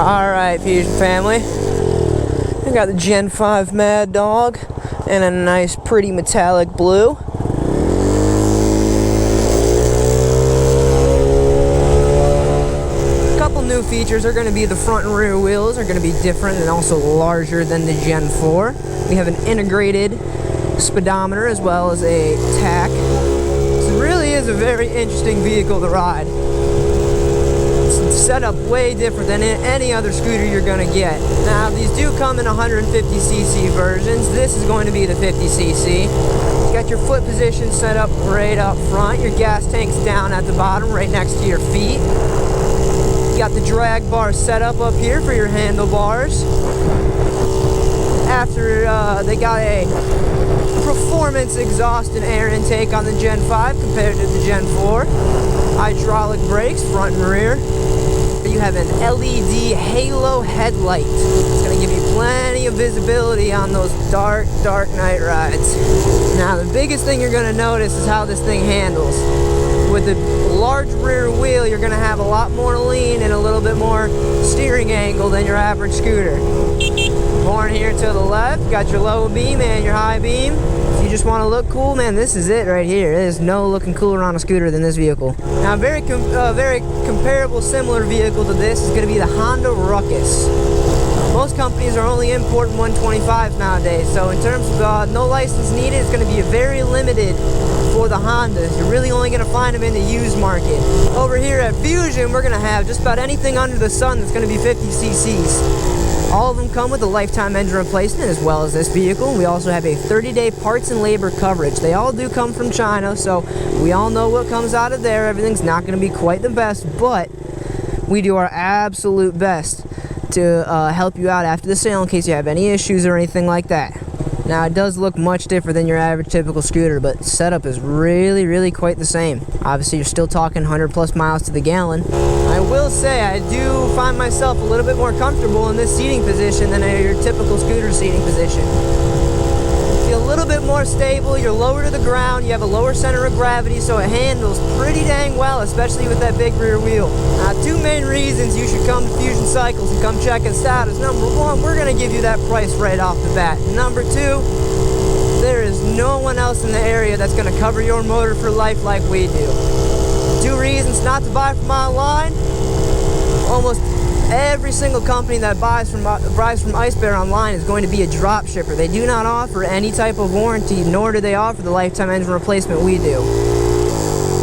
Alright, Fusion family, I got the Gen 5 MADDOG in a nice pretty metallic blue. A couple new features are going to be the front and rear wheels are going to be different and also larger than the Gen 4. We have an integrated speedometer as well as a tack. So it really is a very interesting vehicle to ride. Set up way different than any other scooter you're going to get. Now these do come in 150cc versions. This is going to be the 50cc. You got your foot position set up right up front. Your gas tank's down at the bottom right next to your feet. You got the drag bar set up here for your handlebars. After they got a performance exhaust and air intake on the Gen 5 compared to the Gen 4. Hydraulic brakes front and rear. You have an LED halo headlight. It's going to give you plenty of visibility on those dark night rides. Now the biggest thing you're going to notice is how this thing handles. With the large rear wheel, you're going to have a lot more lean and a little bit more steering angle than your average scooter. Horn here to the left, got your low beam and your high beam. If you just want to look cool, man, this is it right here. There's no looking cooler on a scooter than this vehicle. Now, a very comparable, similar vehicle to this is going to be the Honda Ruckus. Most companies are only importing 125s nowadays, so in terms of no license needed, it's going to be very limited for the Hondas. You're really only going to find them in the used market. Over here at Fusion, we're going to have just about anything under the sun that's going to be 50cc's. All of them come with a lifetime engine replacement as well as this vehicle. We also have a 30-day parts and labor coverage. They all do come from China, so we all know what comes out of there. Everything's not going to be quite the best, but we do our absolute best to help you out after the sale in case you have any issues or anything like that. Now, it does look much different than your average typical scooter, but setup is really quite the same. Obviously, you're still talking 100+ miles to the gallon. I will say, I do find myself a little bit more comfortable in this seating position than your typical scooter seating position. You feel a little bit more stable, you're lower to the ground, you have a lower center of gravity, so it handles pretty dang well, especially with that big rear wheel. Now, two main reasons you should come to Fusion Cycles and come check us out is, number one, we're going to give you that price right off the bat. Number two, there is no one else in the area that's going to cover your motor for life like we do. Two reasons not to buy from online. Almost every single company that buys from Icebear online is going to be a drop shipper. They do not offer any type of warranty, nor do they offer the lifetime engine replacement we do.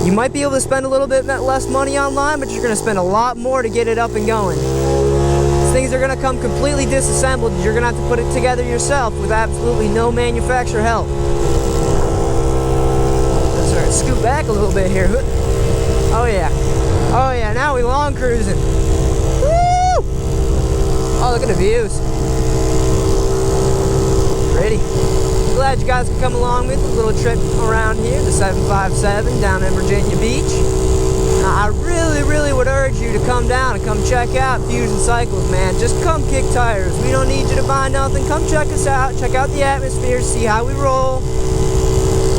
You might be able to spend a little bit less money online, but you're going to spend a lot more to get it up and going. These things are going to come completely disassembled. You're going to have to put it together yourself with absolutely no manufacturer help. Let's start to scoot back a little bit here. Oh yeah, now we long cruising. Woo! Oh, look at the views. Pretty. Glad you guys could come along with a little trip around here, the 757 down in Virginia Beach. I really would urge you to come down and come check out Fusion Cycles, man. Just come kick tires. We don't need you to buy nothing. Come check us out. Check out the atmosphere, see how we roll.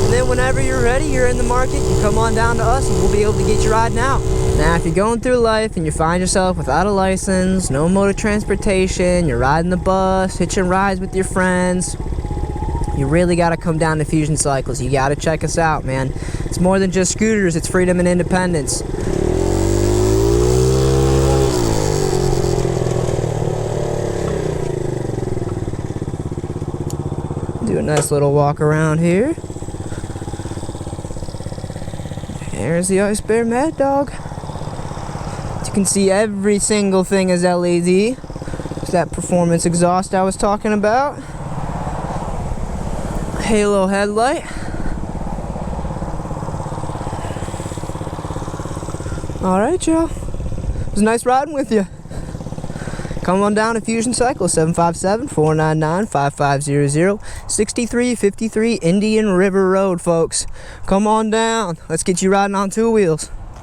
And then whenever you're ready, you're in the market, you come on down to us and we'll be able to get you riding out. Now, if you're going through life and you find yourself without a license, no mode of transportation, you're riding the bus, hitching rides with your friends, you really got to come down to Fusion Cycles. You got to check us out, man. It's more than just scooters, it's freedom and independence. Do a nice little walk around here. There's the Icebear MADDOG. As you can see, every single thing is LED. It's that performance exhaust I was talking about. Halo headlight. Alright, y'all. It was nice riding with you. Come on down to Fusion Cycles, 757-499-5500, 6353 Indian River Road, folks. Come on down. Let's get you riding on two wheels.